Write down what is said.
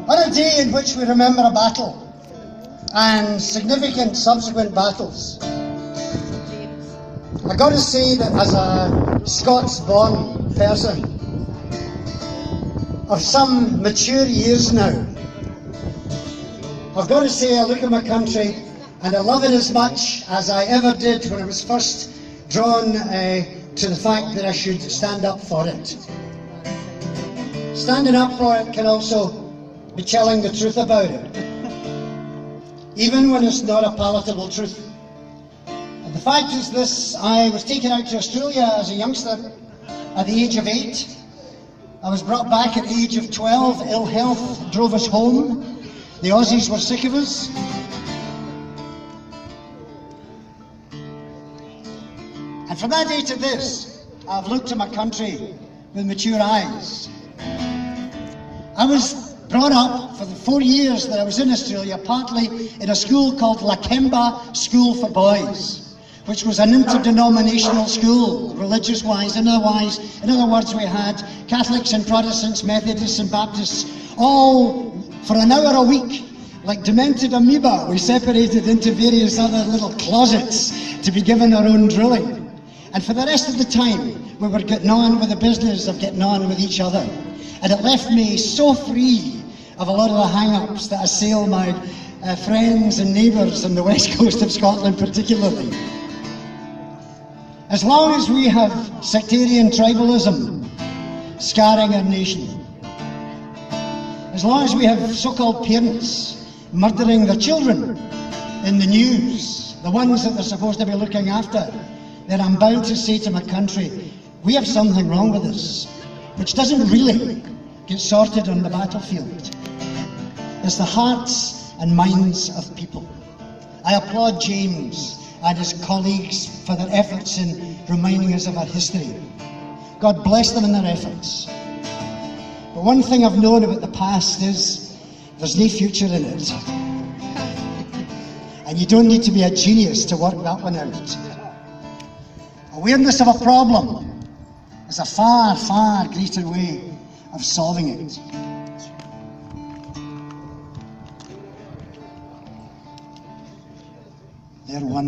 On a day in which we remember a battle and significant subsequent battles, I've got to say that as a Scots-born person of some mature years now, I've got to say I look at my country and I love it as much as I ever did when I was first drawn to the fact that I should stand up for it. Standing up for it can also be telling the truth about it, even when it's not a palatable truth. And the fact is this: I was taken out to Australia as a youngster at the age of 8. I was brought back at the age of 12. Ill health drove us home. The Aussies were sick of us. And from that day to this, I've looked at my country with mature eyes. I was brought up for the 4 years that I was in Australia, partly in a school called Lakemba School for Boys, which was an interdenominational school, religious-wise and otherwise. In other words, we had Catholics and Protestants, Methodists and Baptists, all for an hour a week. Like demented amoeba, we separated into various other little closets to be given our own drilling. And for the rest of the time, we were getting on with the business of getting on with each other. And it left me so free of a lot of the hang-ups that assail my friends and neighbours on the west coast of Scotland particularly. As long as we have sectarian tribalism scarring our nation, as long as we have so-called parents murdering their children in the news, the ones that they're supposed to be looking after, then I'm bound to say to my country, we have something wrong with us, which doesn't really get sorted on the battlefield. It's the hearts and minds of people. I applaud James and his colleagues for their efforts in reminding us of our history. God bless them in their efforts. But one thing I've known about the past is there's no future in it. And you don't need to be a genius to work that one out. Awareness of a problem is a far, far greater way of solving it. There once